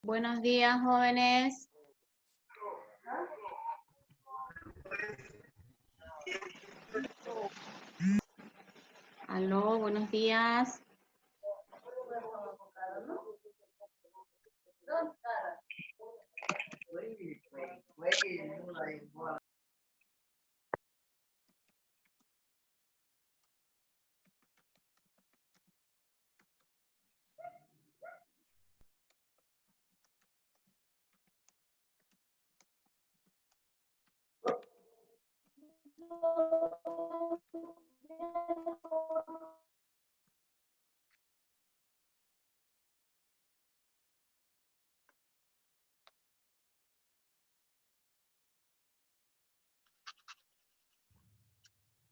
Buenos días, jóvenes. Aló, buenos días.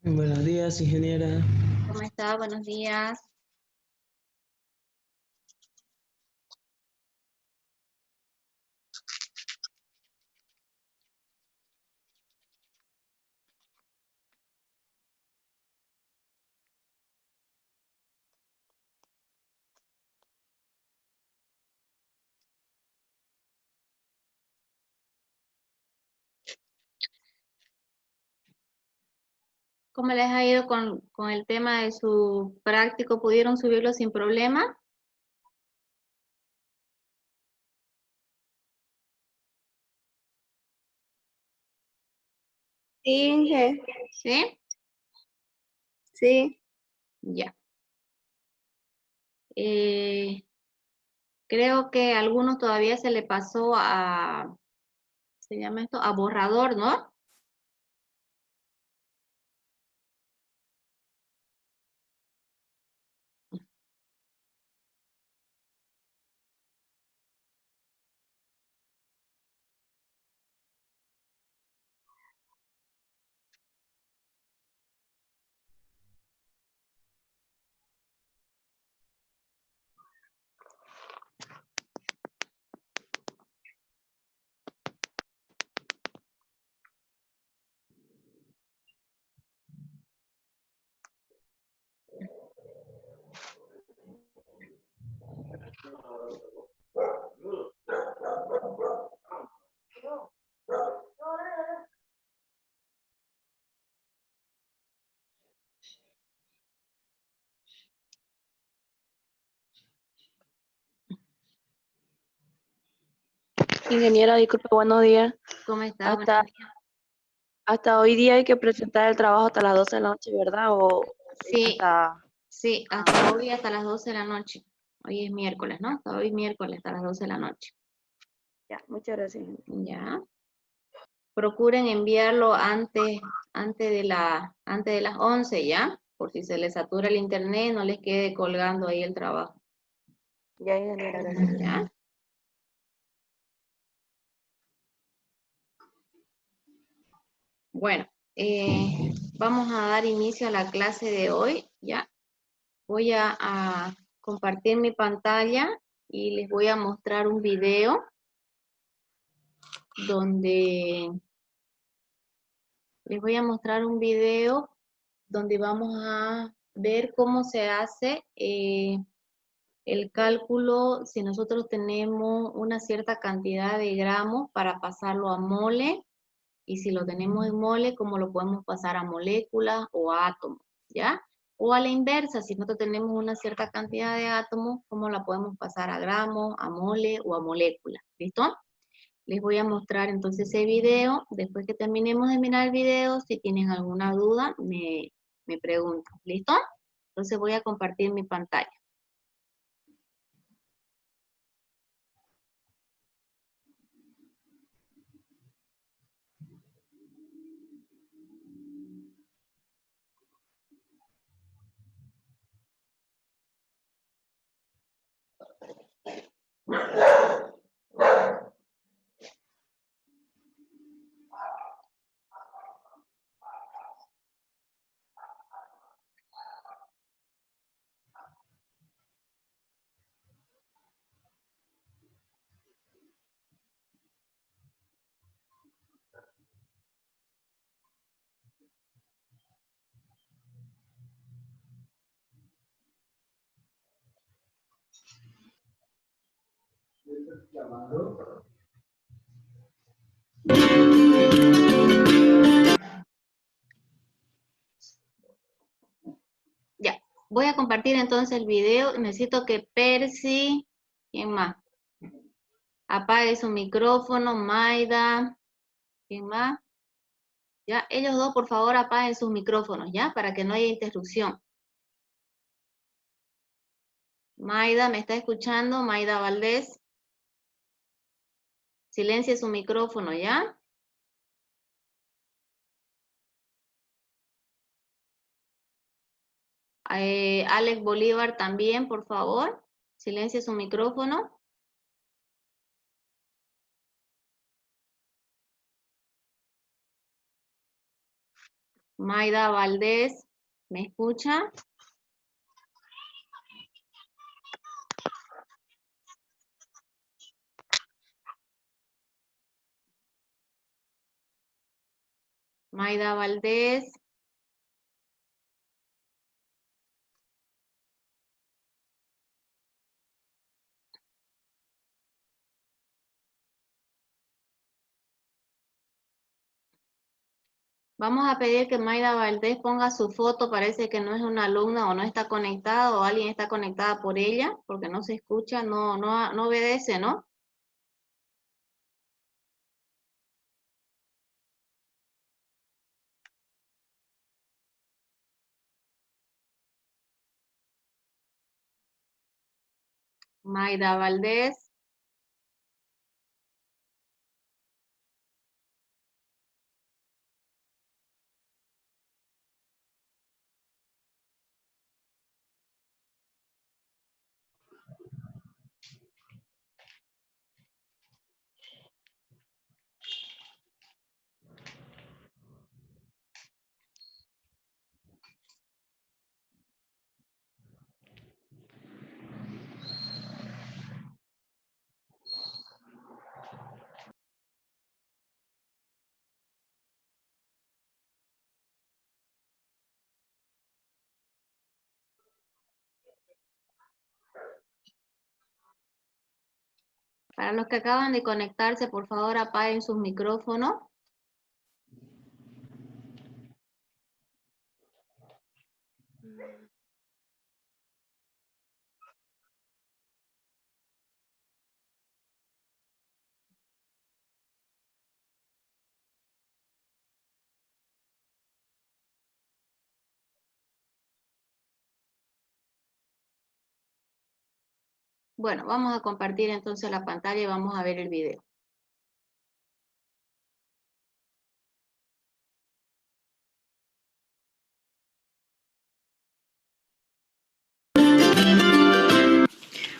Buenos días, ingeniera. ¿Cómo está? Buenos días. ¿Cómo les ha ido con el tema de su práctico? ¿Pudieron subirlo sin problema? Sí, Inge. ¿Sí? Sí. Ya. Creo que a algunos todavía se le pasó ¿se llama esto? A borrador, ¿no? Ingeniera, disculpe, buenos días. ¿Cómo está? Buenos Hasta, días. hasta hoy día hay que presentar el trabajo hasta las 12 de la noche, ¿verdad? O Sí, hasta... sí, hasta hoy, hasta las 12 de la noche. Hoy es miércoles, ¿no? Hasta hoy miércoles, hasta las 12 de la noche. Ya, muchas gracias. Ya. Procuren enviarlo antes de las 11, ¿ya? Por si se les satura el internet, no les quede colgando ahí el trabajo. Ya, ingeniera, gracias. ¿Ya? Bueno, vamos a dar inicio a la clase de hoy, ¿ya? Voy a compartir mi pantalla y les voy a mostrar un video donde vamos a ver cómo se hace el cálculo si nosotros tenemos una cierta cantidad de gramos para pasarlo a mole, y si lo tenemos en mole, cómo lo podemos pasar a moléculas o a átomos, ¿ya? O a la inversa, si nosotros tenemos una cierta cantidad de átomos, cómo la podemos pasar a gramos, a mole o a moléculas, ¿listo? Les voy a mostrar entonces ese video. Después que terminemos de mirar el video, si tienen alguna duda, me preguntan, ¿listo? Entonces voy a compartir mi pantalla. Ya, voy a compartir entonces el video. Necesito que Percy, ¿quién más? Apague su micrófono, Maida, ¿quién más? Ya, ellos dos por favor apaguen sus micrófonos, ¿ya? Para que no haya interrupción. Maida, ¿me está escuchando? Maida Valdés. Silencie su micrófono, ¿ya? Alex Bolívar también, por favor. Silencie su micrófono. Maida Valdés, ¿me escucha? Maida Valdés. Vamos a pedir que Maida Valdés ponga su foto, parece que no es una alumna o no está conectada o alguien está conectada por ella, porque no se escucha, no obedece, ¿no? Maida Valdés. Para los que acaban de conectarse, por favor apaguen sus micrófonos. Bueno, vamos a compartir entonces la pantalla y vamos a ver el video.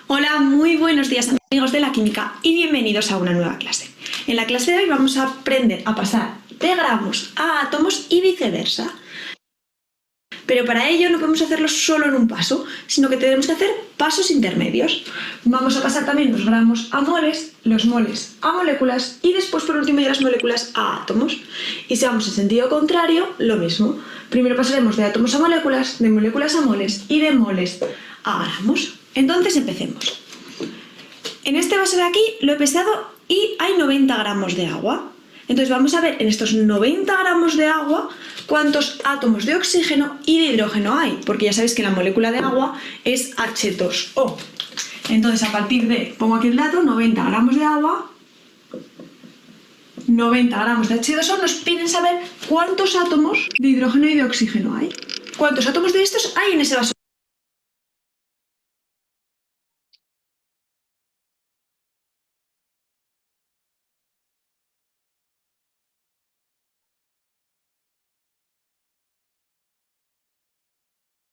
Hola, muy buenos días amigos de la química y bienvenidos a una nueva clase. En la clase de hoy vamos a aprender a pasar de gramos a átomos y viceversa. Pero para ello no podemos hacerlo solo en un paso, sino que tenemos que hacer pasos intermedios. Vamos a pasar también los gramos a moles, los moles a moléculas y después por último ya las moléculas a átomos. Y si vamos en sentido contrario, lo mismo. Primero pasaremos de átomos a moléculas, de moléculas a moles y de moles a gramos. Entonces empecemos. En este vaso de aquí lo he pesado y hay 90 gramos de agua. Entonces vamos a ver en estos 90 gramos de agua cuántos átomos de oxígeno y de hidrógeno hay, porque ya sabéis que la molécula de agua es H2O. Entonces a partir de, pongo aquí el dato, 90 gramos de agua, 90 gramos de H2O, nos piden saber cuántos átomos de hidrógeno y de oxígeno hay. ¿Cuántos átomos de estos hay en ese vaso?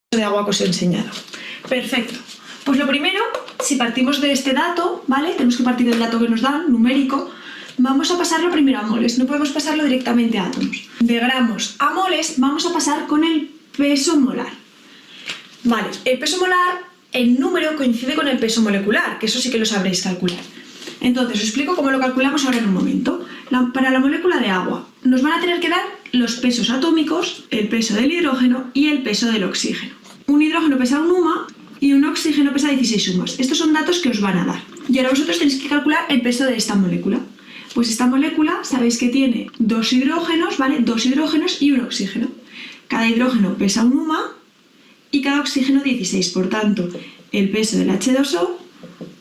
De agua que os he enseñado. Perfecto. Pues lo primero, si partimos de este dato, ¿vale? Tenemos que partir del dato que nos dan, numérico. Vamos a pasarlo primero a moles, no podemos pasarlo directamente a átomos. De gramos a moles vamos a pasar con el peso molar. Vale, el peso molar, el número coincide con el peso molecular, que eso sí que lo sabréis calcular. Entonces os explico cómo lo calculamos ahora en un momento. Para la molécula de agua nos van a tener que dar los pesos atómicos, el peso del hidrógeno y el peso del oxígeno. Un hidrógeno pesa 1 UMA y un oxígeno pesa 16 UMAs. Estos son datos que os van a dar. Y ahora vosotros tenéis que calcular el peso de esta molécula. Pues esta molécula, sabéis que tiene 2 hidrógenos, ¿vale? 2 hidrógenos y un oxígeno. Cada hidrógeno pesa 1 UMA y cada oxígeno 16. Por tanto, el peso del H2O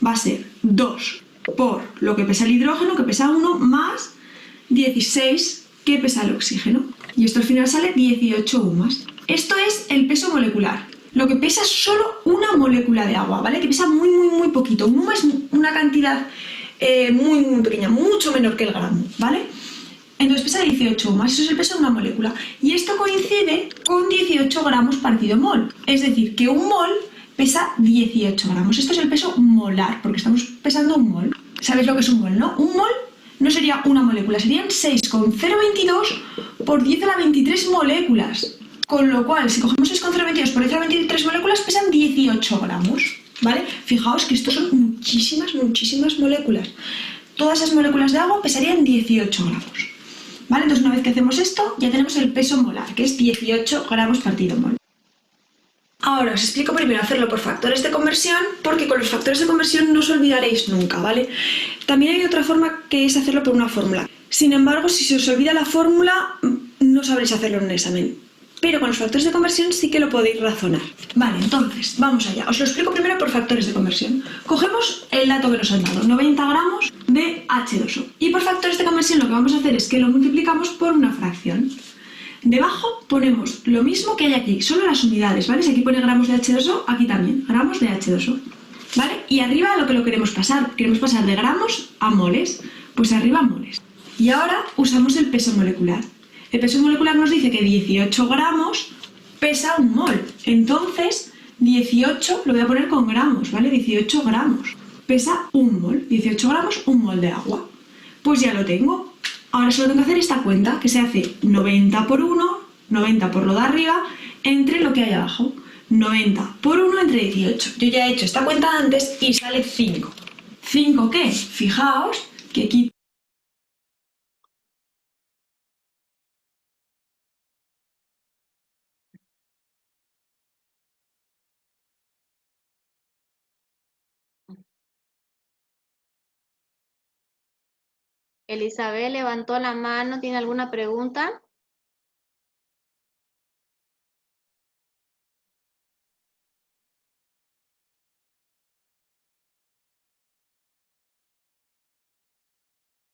va a ser 2 por lo que pesa el hidrógeno, que pesa 1, más 16 que pesa el oxígeno. Y esto al final sale 18 UMAs. Esto es el peso molecular. Lo que pesa es solo una molécula de agua, ¿vale? Que pesa muy, muy, muy poquito. Un UMA es una cantidad muy, muy pequeña, mucho menor que el gramo, ¿vale? Entonces pesa 18 UMAs, eso es el peso de una molécula. Y esto coincide con 18 gramos partido mol. Es decir, que un mol pesa 18 gramos. Esto es el peso molar, porque estamos pesando un mol. ¿Sabes lo que es un mol, no? Un mol no sería una molécula, serían 6,022 por 10 a la 23 moléculas. Con lo cual, si cogemos 6,022 por 10 a la 23 moléculas, pesan 18 gramos, ¿vale? Fijaos que estos son muchísimas, muchísimas moléculas. Todas esas moléculas de agua pesarían 18 gramos, ¿vale? Entonces, una vez que hacemos esto, ya tenemos el peso molar, que es 18 gramos partido mol. Ahora os explico primero hacerlo por factores de conversión, porque con los factores de conversión no os olvidaréis nunca, ¿vale? También hay otra forma que es hacerlo por una fórmula. Sin embargo, si se os olvida la fórmula, no sabréis hacerlo en un examen. Pero con los factores de conversión sí que lo podéis razonar. Vale, entonces, vamos allá. Os lo explico primero por factores de conversión. Cogemos el dato que nos han dado, 90 gramos de H2O. Y por factores de conversión lo que vamos a hacer es que lo multiplicamos por una fracción. Debajo ponemos lo mismo que hay aquí, solo las unidades, ¿vale? Si aquí pone gramos de H2O, aquí también, gramos de H2O, ¿vale? Y arriba lo que lo queremos pasar de gramos a moles, pues arriba moles. Y ahora usamos el peso molecular. El peso molecular nos dice que 18 gramos pesa un mol, entonces 18 lo voy a poner con gramos, ¿vale? 18 gramos pesa un mol, 18 gramos, un mol de agua. Pues ya lo tengo. Ahora solo tengo que hacer esta cuenta, que se hace 90 por 1, 90 por lo de arriba, entre lo que hay abajo. 90 por 1 entre 18. Yo ya he hecho esta cuenta antes y sale 5. ¿5 qué? Fijaos que aquí... Elizabeth levantó la mano, ¿tiene alguna pregunta?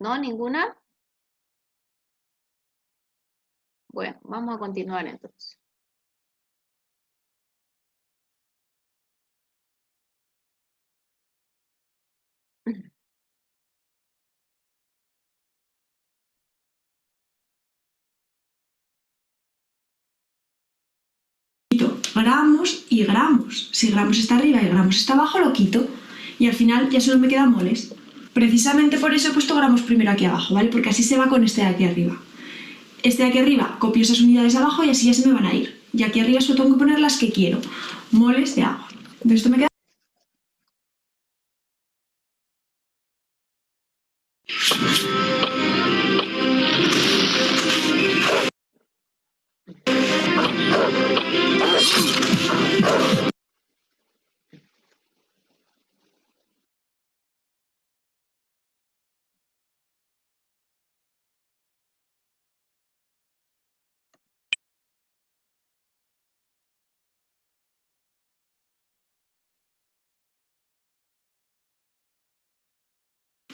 ¿No? ¿Ninguna? Bueno, vamos a continuar entonces. gramos y gramos. Si gramos está arriba y gramos está abajo, lo quito. Y al final ya solo me quedan moles. Precisamente por eso he puesto gramos primero aquí abajo, ¿vale? Porque así se va con este de aquí arriba. Este de aquí arriba copio esas unidades abajo y así ya se me van a ir. Y aquí arriba solo tengo que poner las que quiero. Moles de agua. De esto me queda...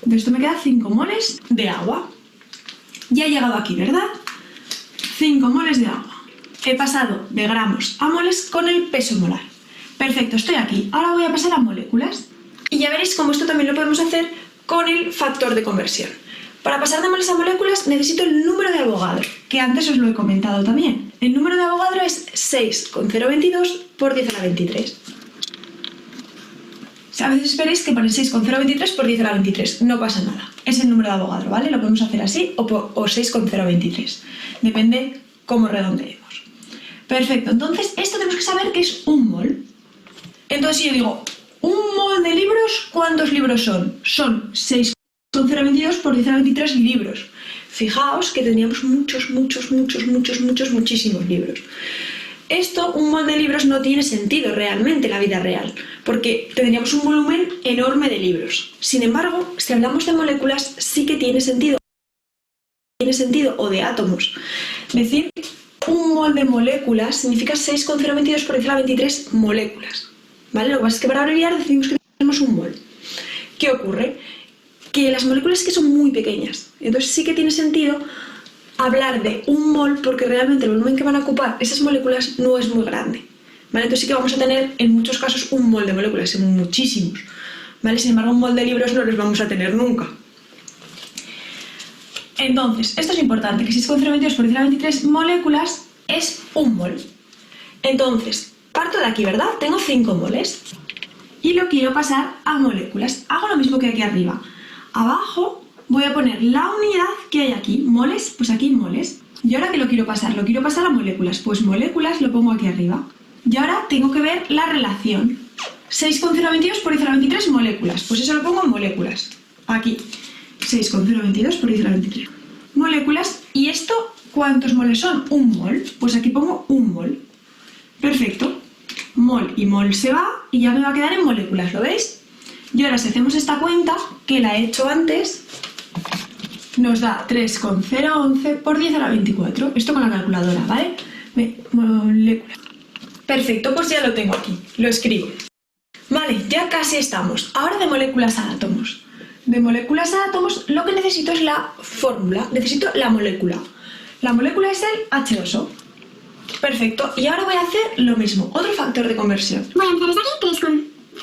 De esto me queda 5 moles de agua. Ya he llegado aquí, ¿verdad? 5 moles de agua. He pasado de gramos a moles con el peso molar. Perfecto, estoy aquí. Ahora voy a pasar a moléculas. Y ya veréis cómo esto también lo podemos hacer con el factor de conversión. Para pasar de moles a moléculas necesito el número de Avogadro, que antes os lo he comentado también. El número de Avogadro es 6,022 por 10 a la 23. A veces veréis que pone 6,023 por 10 a la 23. No pasa nada. Es el número de Avogadro, ¿vale? Lo podemos hacer así o 6,023. Depende cómo redondeemos. Perfecto. Entonces, esto tenemos que saber que es un mol. Entonces, si yo digo, un mol de libros, ¿cuántos libros son? Son 6,022 por 10 a la 23 libros. Fijaos que teníamos muchísimos libros. Esto, un mol de libros, no tiene sentido realmente en la vida real, porque tendríamos un volumen enorme de libros. Sin embargo, si hablamos de moléculas, sí que tiene sentido, o de átomos. Decir un mol de moléculas significa 6,022 por 10 a la 23 moléculas, ¿vale? Lo que pasa es que para abreviar decimos que tenemos un mol. ¿Qué ocurre? Que las moléculas que son muy pequeñas, entonces sí que tiene sentido hablar de un mol porque realmente el volumen que van a ocupar esas moléculas no es muy grande, ¿vale? Entonces sí que vamos a tener en muchos casos un mol de moléculas, en muchísimos, ¿vale? Sin embargo, un mol de libros no los vamos a tener nunca. Entonces, esto es importante, que 6,022 por 10 a la 23 moléculas es un mol. Entonces, parto de aquí, ¿verdad? Tengo 5 moles y lo quiero pasar a moléculas. Hago lo mismo que aquí arriba. Abajo voy a poner la unidad que hay aquí, moles, pues aquí moles. ¿Y ahora qué lo quiero pasar? Lo quiero pasar a moléculas, pues moléculas lo pongo aquí arriba. Y ahora tengo que ver la relación. 6,022 por 10 a la 23 moléculas, pues eso lo pongo en moléculas. Aquí, 6,022 por 10 a la 23 moléculas. ¿Y esto cuántos moles son? Un mol, pues aquí pongo un mol. Perfecto. Mol y mol se va y ya me va a quedar en moléculas, ¿lo veis? Y ahora si hacemos esta cuenta, que la he hecho antes, nos da 3,011 por 10 a la 24. Esto con la calculadora, ¿vale? Moléculas. Perfecto, pues ya lo tengo aquí. Lo escribo. Vale, ya casi estamos. Ahora de moléculas a átomos. De moléculas a átomos lo que necesito es la fórmula. Necesito la molécula. La molécula es el H2O. Perfecto. Y ahora voy a hacer lo mismo. Otro factor de conversión. Voy a empezar desde aquí,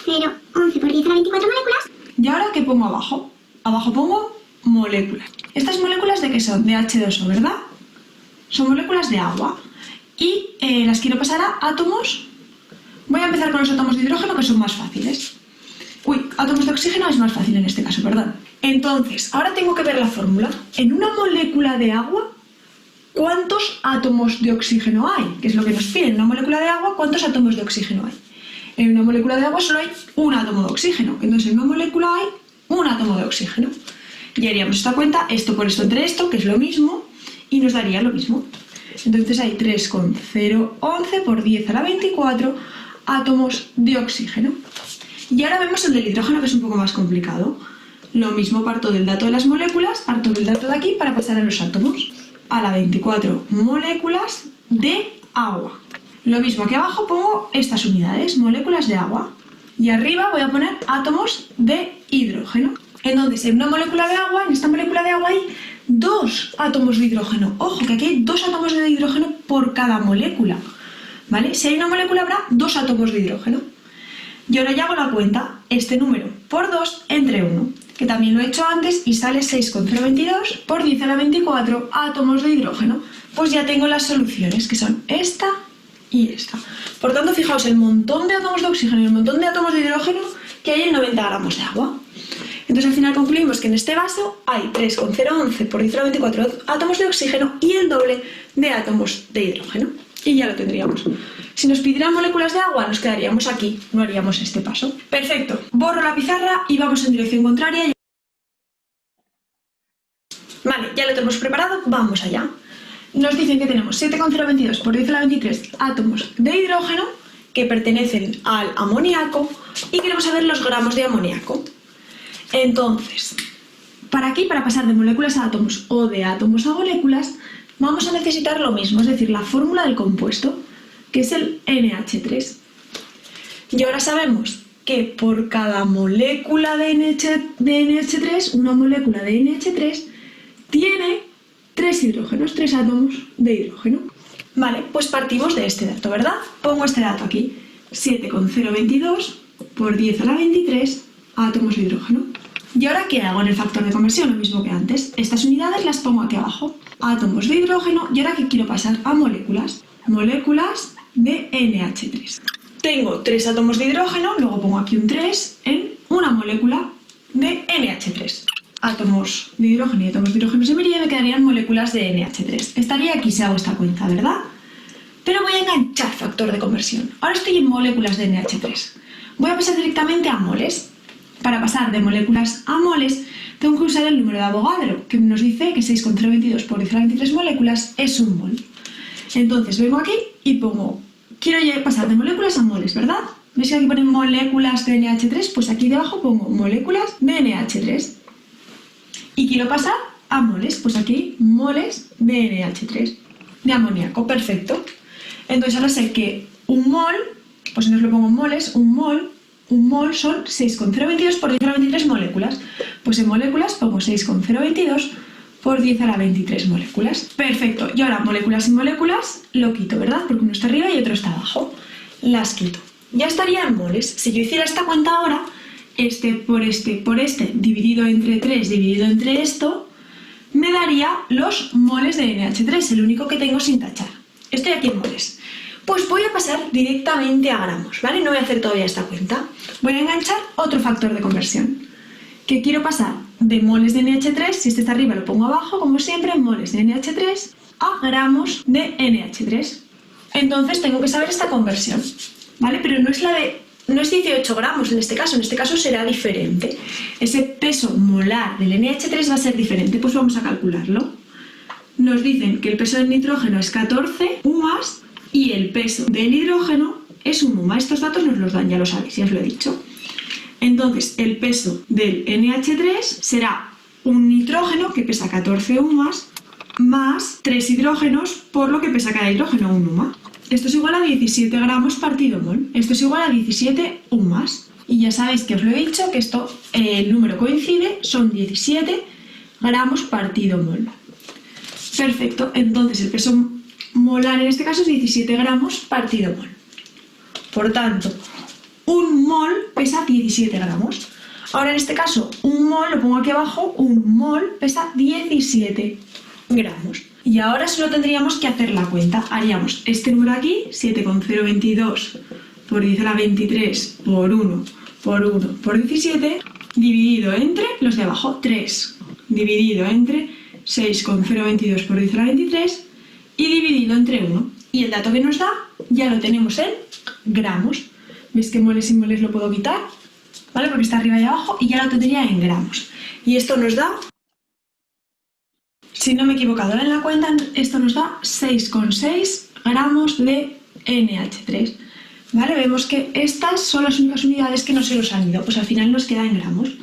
3,011 por 10 a la 24 moléculas. ¿Y ahora qué pongo abajo? Abajo pongo moléculas. ¿Estas moléculas de qué son? De H2O, ¿verdad? Son moléculas de agua. Y las quiero pasar a átomos. Voy a empezar con los átomos de hidrógeno, que son más fáciles. Uy, átomos de oxígeno es más fácil en este caso, ¿verdad? Entonces, ahora tengo que ver la fórmula. En una molécula de agua, ¿cuántos átomos de oxígeno hay? Que es lo que nos piden. En una molécula de agua, ¿cuántos átomos de oxígeno hay? En una molécula de agua solo hay un átomo de oxígeno. Entonces, en una molécula hay un átomo de oxígeno. Y haríamos esta cuenta, esto por esto entre esto, que es lo mismo, y nos daría lo mismo. Entonces hay 3,011 por 10 a la 24 átomos de oxígeno. Y ahora vemos el del hidrógeno, que es un poco más complicado. Lo mismo, parto del dato de las moléculas, parto del dato de aquí para pasar a los átomos. A la 24 moléculas de agua. Lo mismo, aquí abajo pongo estas unidades, moléculas de agua. Y arriba voy a poner átomos de hidrógeno. Entonces, en una molécula de agua, en esta molécula de agua hay 2 átomos de hidrógeno. Ojo, que aquí hay 2 átomos de hidrógeno por cada molécula, ¿vale? Si hay una molécula habrá 2 átomos de hidrógeno. Y ahora ya hago la cuenta, este número por 2 entre 1, que también lo he hecho antes y sale 6,022 por 10 a la 24 átomos de hidrógeno. Pues ya tengo las soluciones, que son esta y esta. Por tanto, fijaos el montón de átomos de oxígeno y el montón de átomos de hidrógeno que hay en 90 gramos de agua. Entonces al final concluimos que en este vaso hay 3,011 por 10 a la 24 átomos de oxígeno y el doble de átomos de hidrógeno. Y ya lo tendríamos. Si nos pidieran moléculas de agua, nos quedaríamos aquí, no haríamos este paso. Perfecto. Borro la pizarra y vamos en dirección contraria. Vale, ya lo tenemos preparado, vamos allá. Nos dicen que tenemos 7,022 por 10 a la 23 átomos de hidrógeno que pertenecen al amoníaco y queremos saber los gramos de amoníaco. Entonces, para pasar de moléculas a átomos o de átomos a moléculas, vamos a necesitar lo mismo, es decir, la fórmula del compuesto, que es el NH3. Y ahora sabemos que por cada molécula de NH3, una molécula de NH3 tiene 3 hidrógenos, 3 átomos de hidrógeno. Vale, pues partimos de este dato, ¿verdad? Pongo este dato aquí, 7,022 por 10 a la 23 átomos de hidrógeno. ¿Y ahora qué hago en el factor de conversión? Lo mismo que antes. Estas unidades las pongo aquí abajo. Átomos de hidrógeno. ¿Y ahora qué quiero pasar? A moléculas. Moléculas de NH3. Tengo 3 átomos de hidrógeno, luego pongo aquí un 3 en una molécula de NH3. Átomos de hidrógeno y átomos de hidrógeno se me irían y me quedarían moléculas de NH3. Estaría aquí si hago esta cuenta, ¿verdad? Pero voy a enganchar factor de conversión. Ahora estoy en moléculas de NH3. Voy a pasar directamente a moles. Para pasar de moléculas a moles, tengo que usar el número de Avogadro, que nos dice que 6,022 por 10 a la 23 moléculas es un mol. Entonces vengo aquí y pongo quiero pasar de moléculas a moles, ¿verdad? ¿Ves que aquí ponen moléculas de NH3? Pues aquí debajo pongo moléculas de NH3. Y quiero pasar a moles, pues aquí moles de NH3, de amoníaco, perfecto. Entonces ahora sé que un mol, pues entonces lo pongo en moles, un mol son 6,022 por 10 a la 23 moléculas. Pues en moléculas pongo 6,022 por 10 a la 23 moléculas. Perfecto, y ahora moléculas y moléculas lo quito, ¿verdad? Porque uno está arriba y otro está abajo. Las quito. Ya estaría en moles. Si yo hiciera esta cuenta ahora, este por este, dividido entre 3, dividido entre esto, me daría los moles de NH3, el único que tengo sin tachar. Estoy aquí en moles. Pues voy a pasar directamente a gramos, ¿vale? No voy a hacer todavía esta cuenta. Voy a enganchar otro factor de conversión. Que quiero pasar de moles de NH3, si este está arriba lo pongo abajo, como siempre, moles de NH3 a gramos de NH3. Entonces tengo que saber esta conversión, ¿vale? Pero no es 18 gramos en este caso será diferente. Ese peso molar del NH3 va a ser diferente, pues vamos a calcularlo. Nos dicen que el peso del nitrógeno es 14 UMAS y el peso del hidrógeno es 1 UMA. Estos datos nos los dan, ya lo sabéis, ya os lo he dicho. Entonces, el peso del NH3 será un nitrógeno que pesa 14 UMAS más 3 hidrógenos por lo que pesa cada hidrógeno, 1 UMA. Esto es igual a 17 gramos partido mol. Esto es igual a 17 UMAS. Y ya sabéis que os lo he dicho, que esto, el número coincide, son 17 gramos partido mol. Perfecto, entonces el peso molar en este caso es 17 gramos partido mol. Por tanto, un mol pesa 17 gramos. Ahora en este caso, un mol, lo pongo aquí abajo, un mol pesa 17 gramos. Y ahora solo tendríamos que hacer la cuenta. Haríamos este número aquí, 7,022 por 10 a la 23 por 1 por 17, dividido entre los de abajo, 3, dividido entre 6,022 por 10 a la 23 y dividido entre 1. Y el dato que nos da ya lo tenemos en gramos. ¿Veis que moles y moles lo puedo quitar? ¿Vale? Porque está arriba y abajo y ya lo tendría en gramos. Y esto nos da, si no me he equivocado en la cuenta, esto nos da 6,6 gramos de NH3. ¿Vale? Vemos que estas son las únicas unidades que no se nos han ido. Pues al final nos queda en gramos.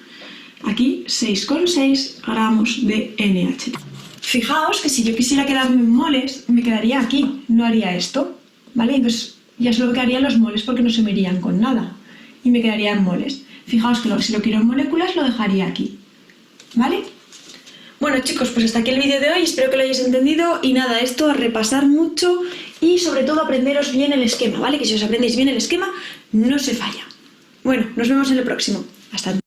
Aquí 6,6 gramos de NH3. Fijaos que si yo quisiera quedarme en moles, me quedaría aquí, no haría esto. ¿Vale? Entonces ya solo quedarían los moles porque no se me irían con nada. Y me quedaría en moles. Fijaos que si lo quiero en moléculas, lo dejaría aquí. ¿Vale? Bueno chicos, pues hasta aquí el vídeo de hoy, espero que lo hayáis entendido y nada, esto a repasar mucho y sobre todo aprenderos bien el esquema, ¿vale? Que si os aprendéis bien el esquema, no se falla. Bueno, nos vemos en el próximo. Hasta luego.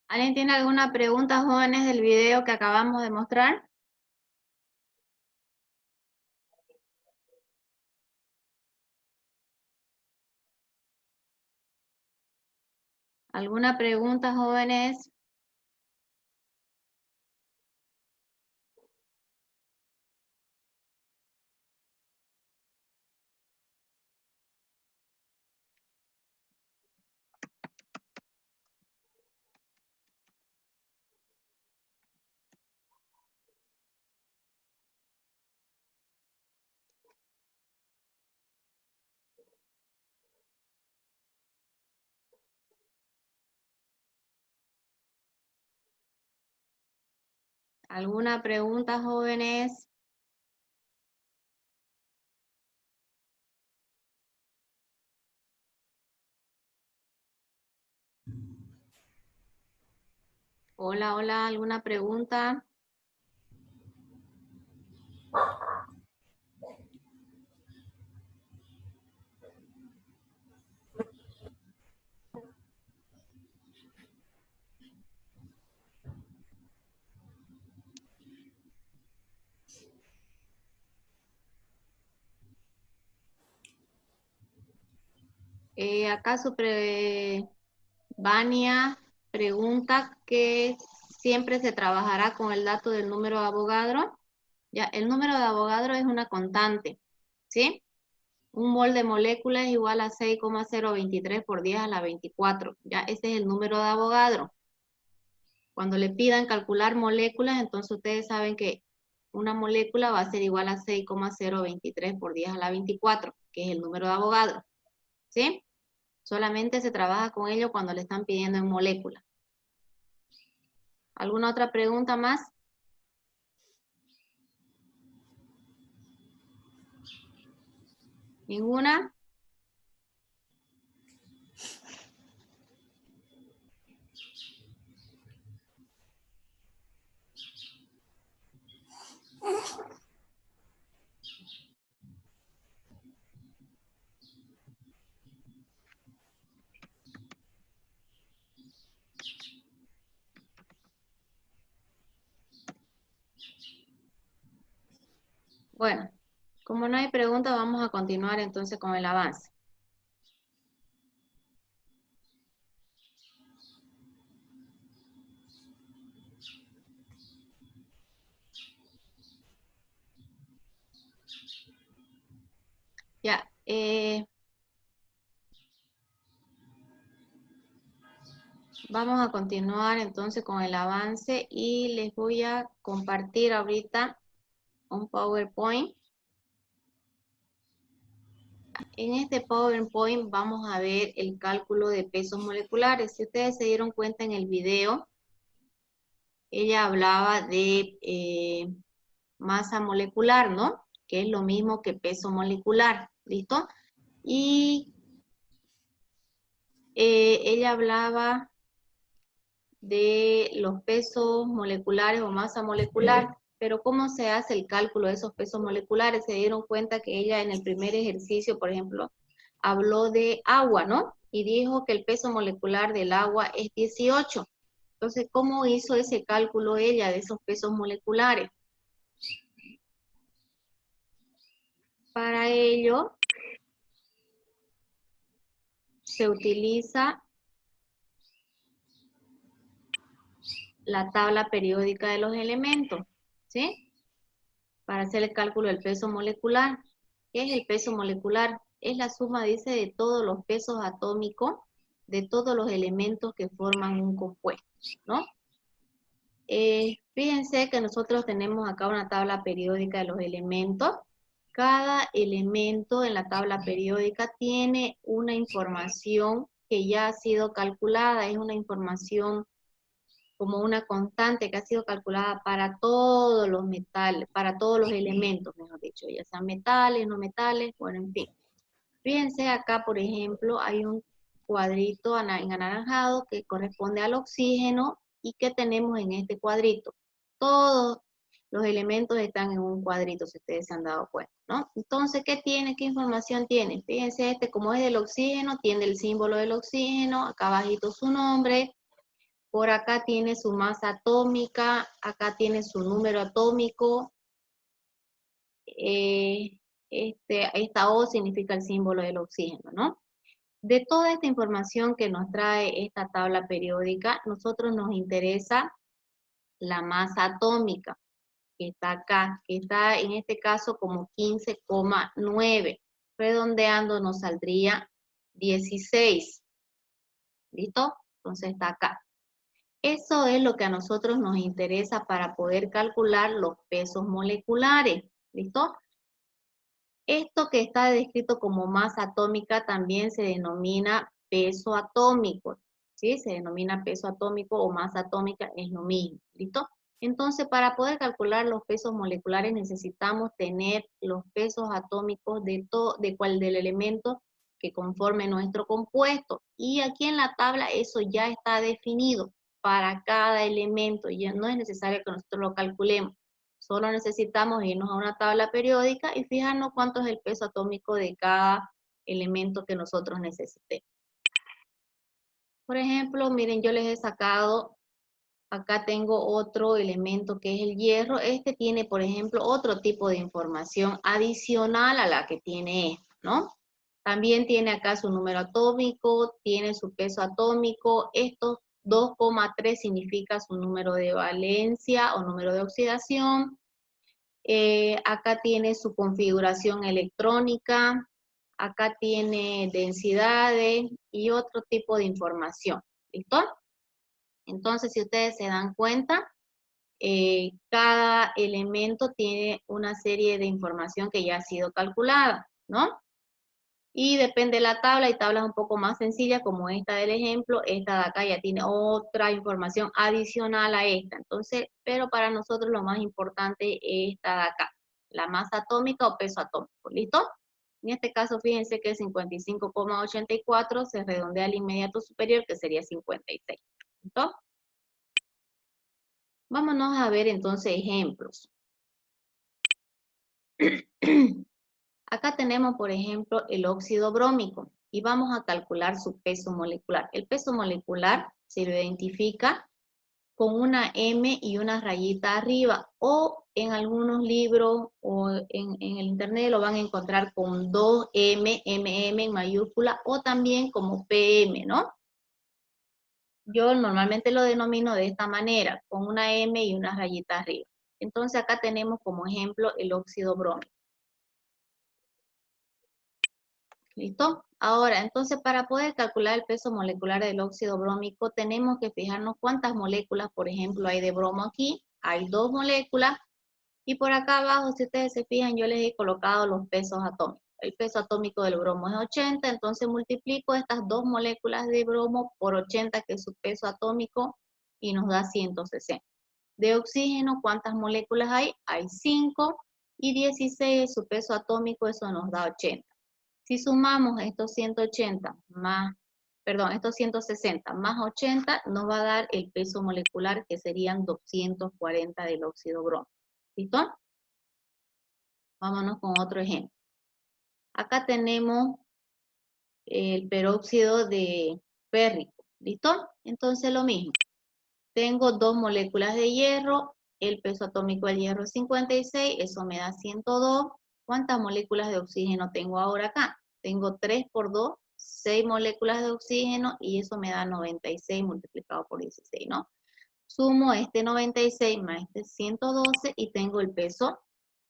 ¿Alguien tiene alguna pregunta, jóvenes, del video que acabamos de mostrar? ¿Alguna pregunta, jóvenes? ¿Alguna pregunta, jóvenes? Hola, hola, ¿alguna pregunta? ¿Acaso Vania pregunta que siempre se trabajará con el dato del número de Avogadro? Ya, el número de Avogadro es una constante, ¿sí? Un mol de molécula es igual a 6,023 por 10 a la 24. Ya, ese es el número de Avogadro. Cuando le pidan calcular moléculas, entonces ustedes saben que una molécula va a ser igual a 6,023 por 10 a la 24, que es el número de Avogadro. ¿Sí? Solamente se trabaja con ello cuando le están pidiendo en molécula. ¿Alguna otra pregunta más? ¿Ninguna? Bueno, como no hay preguntas, vamos a continuar entonces con el avance. Ya, vamos a continuar entonces con el avance y les voy a compartir ahorita un PowerPoint. En este PowerPoint vamos a ver el cálculo de pesos moleculares. Si ustedes se dieron cuenta en el video, ella hablaba de masa molecular, ¿no? Que es lo mismo que peso molecular, ¿listo? Y ella hablaba de los pesos moleculares o masa molecular, pero ¿cómo se hace el cálculo de esos pesos moleculares? Se dieron cuenta que ella en el primer ejercicio, por ejemplo, habló de agua, ¿no? Y dijo que el peso molecular del agua es 18. Entonces, ¿cómo hizo ese cálculo ella de esos pesos moleculares? Para ello, se utiliza la tabla periódica de los elementos, ¿sí? Para hacer el cálculo del peso molecular. ¿Qué es el peso molecular? Es la suma, dice, de todos los pesos atómicos de todos los elementos que forman un compuesto, ¿no? Fíjense que nosotros tenemos acá una tabla periódica de los elementos. Cada elemento en la tabla periódica tiene una información que ya ha sido calculada, es una información como una constante que ha sido calculada para todos los metales, para todos los elementos, mejor dicho, ya sean metales, no metales, bueno, en fin. Fíjense acá, por ejemplo, hay un cuadrito en anaranjado que corresponde al oxígeno y ¿qué tenemos en este cuadrito? Todos los elementos están en un cuadrito, si ustedes se han dado cuenta, ¿no? Entonces, ¿qué tiene? ¿Qué información tiene? Fíjense, como es del oxígeno, tiene el símbolo del oxígeno, acá abajito su nombre, por acá tiene su masa atómica, acá tiene su número atómico. Esta O significa el símbolo del oxígeno, ¿no? De toda esta información que nos trae esta tabla periódica, nosotros nos interesa la masa atómica, que está acá, que está en este caso como 15,9. Redondeando nos saldría 16. ¿Listo? Entonces está acá. Eso es lo que a nosotros nos interesa para poder calcular los pesos moleculares, ¿listo? Esto que está descrito como masa atómica también se denomina peso atómico, ¿sí? Se denomina peso atómico o masa atómica, es lo mismo, ¿listo? Entonces, para poder calcular los pesos moleculares necesitamos tener los pesos atómicos del elemento que conforme nuestro compuesto. Y aquí en la tabla eso ya está definido para cada elemento, ya no es necesario que nosotros lo calculemos. Solo necesitamos irnos a una tabla periódica y fijarnos cuánto es el peso atómico de cada elemento que nosotros necesitemos. Por ejemplo, miren, yo les he sacado, acá tengo otro elemento que es el hierro. Este tiene, por ejemplo, otro tipo de información adicional a la que tiene este, ¿no? También tiene acá su número atómico, tiene su peso atómico. Estos 2,3 significa su número de valencia o número de oxidación. Acá tiene su configuración electrónica, Acá tiene densidades y otro tipo de información. ¿Listo? Entonces, si ustedes se dan cuenta, cada elemento tiene una serie de información que ya ha sido calculada, ¿no? Y depende de la tabla, hay tablas un poco más sencillas como esta del ejemplo, esta de acá ya tiene otra información adicional a esta. Entonces, pero para nosotros lo más importante es esta de acá, la masa atómica o peso atómico, ¿listo? En este caso, fíjense que 55,84 se redondea al inmediato superior, que sería 56, ¿listo? Vámonos a ver entonces ejemplos. Acá tenemos, por ejemplo, el óxido brómico y vamos a calcular su peso molecular. El peso molecular se lo identifica con una M y una rayita arriba, o en algunos libros o en el internet lo van a encontrar con 2M, MM en mayúscula, o también como PM, ¿no? Yo normalmente lo denomino de esta manera, con una M y una rayita arriba. Entonces acá tenemos como ejemplo el óxido brómico. ¿Listo? Ahora, entonces para poder calcular el peso molecular del óxido brómico tenemos que fijarnos cuántas moléculas, por ejemplo, hay de bromo aquí. Hay 2 moléculas y por acá abajo, si ustedes se fijan, yo les he colocado los pesos atómicos. El peso atómico del bromo es 80, entonces multiplico estas 2 moléculas de bromo por 80, que es su peso atómico, y nos da 160. De oxígeno, ¿cuántas moléculas hay? Hay 5 y 16 es su peso atómico, eso nos da 80. Si sumamos estos 180 más, perdón, estos 160 más 80, nos va a dar el peso molecular, que serían 240 del óxido brómico. ¿Listo? Vámonos con otro ejemplo. Acá tenemos el peróxido de férrico. ¿Listo? Entonces lo mismo. Tengo 2 moléculas de hierro, el peso atómico del hierro es 56, eso me da 102. ¿Cuántas moléculas de oxígeno tengo ahora acá? Tengo 3 por 2, 6 moléculas de oxígeno, y eso me da 96 multiplicado por 16, ¿no? Sumo este 96 más este 112 y tengo el peso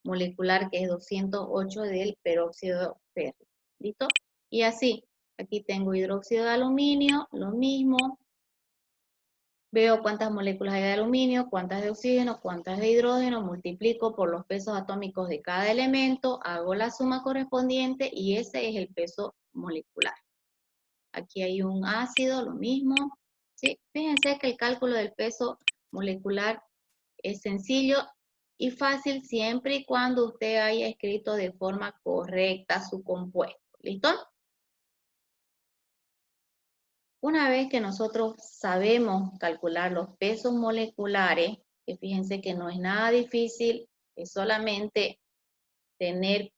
molecular, que es 208 del peróxido férrico. ¿Listo? Y así, aquí tengo hidróxido de aluminio, lo mismo. Veo cuántas moléculas hay de aluminio, cuántas de oxígeno, cuántas de hidrógeno, multiplico por los pesos atómicos de cada elemento, hago la suma correspondiente y ese es el peso molecular. Aquí hay un ácido, lo mismo. ¿Sí? Fíjense que el cálculo del peso molecular es sencillo y fácil siempre y cuando usted haya escrito de forma correcta su compuesto. ¿Listo? Una vez que nosotros sabemos calcular los pesos moleculares, que fíjense que no es nada difícil, es solamente tener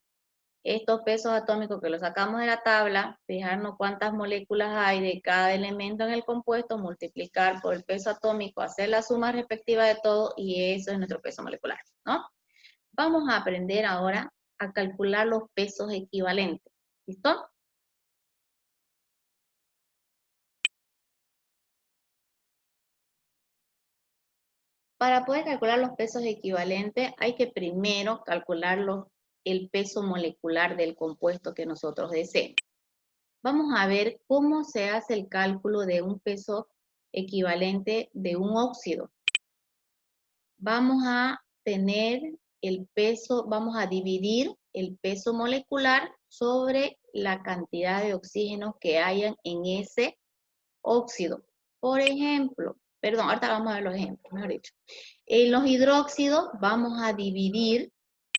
estos pesos atómicos que los sacamos de la tabla, fijarnos cuántas moléculas hay de cada elemento en el compuesto, multiplicar por el peso atómico, hacer la suma respectiva de todo, y eso es nuestro peso molecular, ¿no? Vamos a aprender ahora a calcular los pesos equivalentes. ¿Listo? Para poder calcular los pesos equivalentes, hay que primero calcular el peso molecular del compuesto que nosotros deseemos. Vamos a ver cómo se hace el cálculo de un peso equivalente de un óxido. Vamos a tener el peso, vamos a dividir el peso molecular sobre la cantidad de oxígenos que hayan en ese óxido. Por ejemplo, perdón, ahorita vamos a ver los ejemplos, mejor dicho. En los hidróxidos vamos a dividir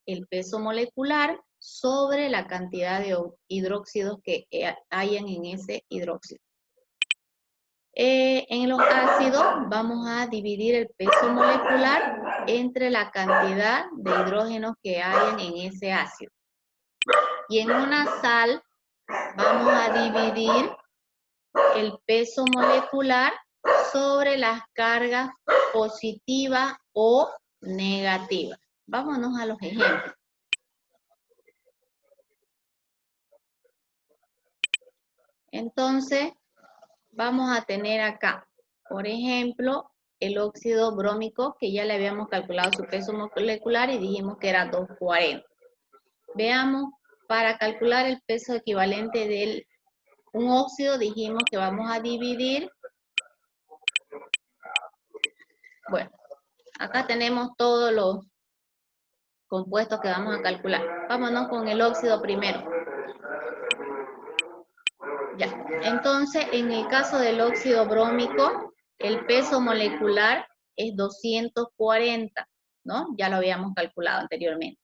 el peso molecular sobre la cantidad de hidróxidos que hayan en ese hidróxido. En los ácidos vamos a dividir el peso molecular entre la cantidad de hidrógenos que hayan en ese ácido. Y en una sal vamos a dividir el peso molecular sobre las cargas positivas o negativas. Vámonos a los ejemplos. Entonces, vamos a tener acá, por ejemplo, el óxido brómico, que ya le habíamos calculado su peso molecular y dijimos que era 240. Veamos para calcular el peso equivalente de un óxido, dijimos que vamos a dividir. Bueno, acá tenemos todos los compuestos que vamos a calcular. Vámonos con el óxido primero. Ya, entonces en el caso del óxido brómico, el peso molecular es 240, ¿no? Ya lo habíamos calculado anteriormente.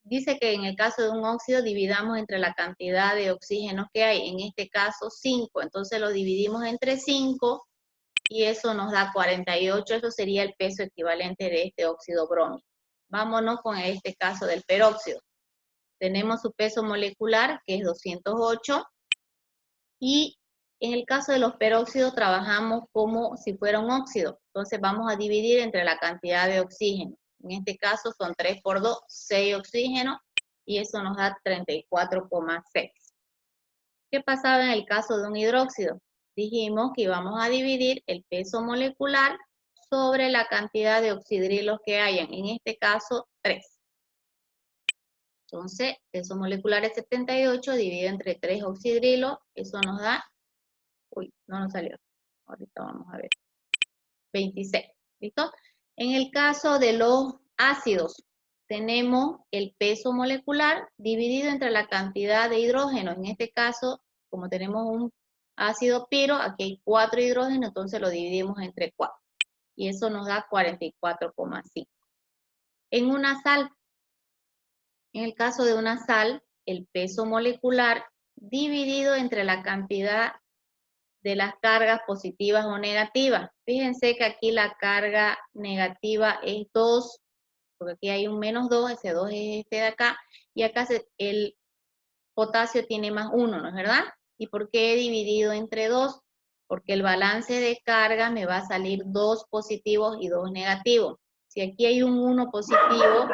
Dice que en el caso de un óxido dividamos entre la cantidad de oxígenos que hay, en este caso 5, entonces lo dividimos entre 5 y eso nos da 48, eso sería el peso equivalente de este óxido brómico. Vámonos con este caso del peróxido. Tenemos su peso molecular, que es 208, y en el caso de los peróxidos trabajamos como si fuera un óxido. Entonces vamos a dividir entre la cantidad de oxígeno. En este caso son 3 por 2, 6 oxígenos, y eso nos da 34,6. ¿Qué pasaba en el caso de un hidróxido? Dijimos que íbamos a dividir el peso molecular sobre la cantidad de oxidrilos que hayan. En este caso, 3. Entonces, peso molecular es 78, dividido entre 3 oxidrilos, eso nos da, uy, no nos salió, ahorita vamos a ver, 26, ¿listo? En el caso de los ácidos, tenemos el peso molecular dividido entre la cantidad de hidrógeno. En este caso, como tenemos un ácido piro, aquí hay 4 hidrógenos, entonces lo dividimos entre 4, y eso nos da 44,5. En una sal, en el caso de una sal, el peso molecular dividido entre la cantidad de las cargas positivas o negativas. Fíjense que aquí la carga negativa es 2, porque aquí hay un menos 2, ese 2 es este de acá, y acá el potasio tiene más 1, ¿no es verdad? ¿Y por qué he dividido entre 2? Porque el balance de carga me va a salir 2 positivos y 2 negativos. Si aquí hay un 1 positivo,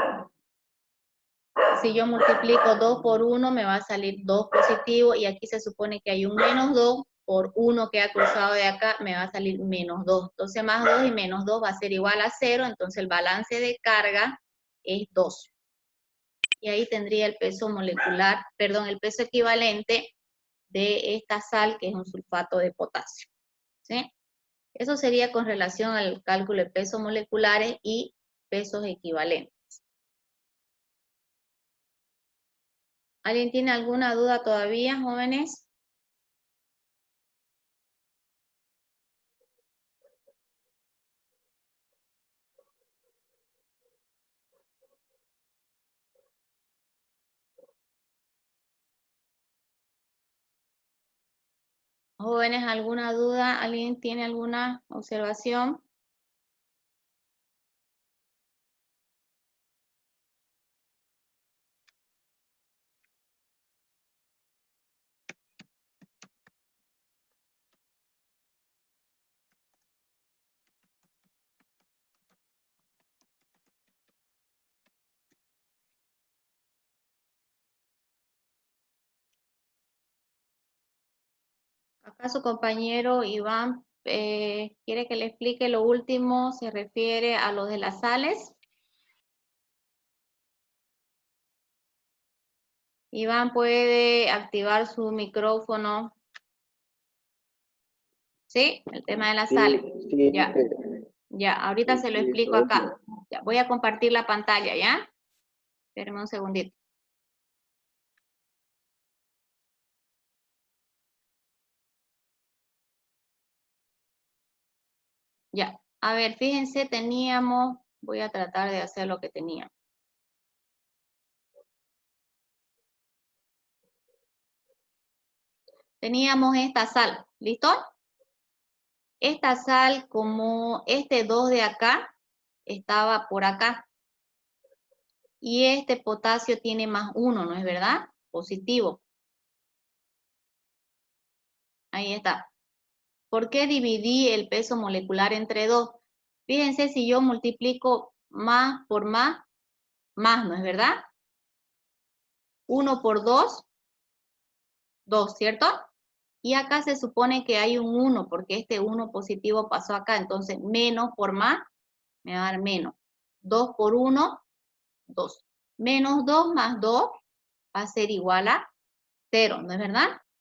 si yo multiplico 2 por 1, me va a salir 2 positivo, y aquí se supone que hay un menos 2, por 1 que ha cruzado de acá, me va a salir menos 2. Entonces, más 2 y menos 2 va a ser igual a 0, entonces el balance de carga es 2. Y ahí tendría el peso molecular, perdón, el peso equivalente de esta sal, que es un sulfato de potasio. ¿Sí? Eso sería con relación al cálculo de pesos moleculares y pesos equivalentes. ¿Alguien tiene alguna duda todavía, jóvenes? Jóvenes, ¿alguna duda? ¿Alguien tiene alguna observación? Acá su compañero Iván quiere que le explique lo último, se refiere a lo de las sales. Iván puede activar su micrófono. ¿Sí? El tema de las sales. Sí, Ya. Ya, ahorita se lo explico acá. Ya, voy a compartir la pantalla, ¿ya? Espérenme un segundito. Ya, a ver, fíjense, teníamos, voy a tratar de hacer lo que teníamos. Teníamos esta sal, ¿listo? Esta sal, como este 2 de acá, estaba por acá. Y este potasio tiene más 1, ¿no es verdad? Positivo. Ahí está. ¿Por qué dividí el peso molecular entre 2? Fíjense, si yo multiplico más por más, ¿no es verdad? 1 por 2, 2, ¿cierto? Y acá se supone que hay un 1, porque este 1 positivo pasó acá, entonces menos por más, me va a dar menos. 2 por 1, 2. Menos 2 más 2, va a ser igual a 0, ¿no es verdad?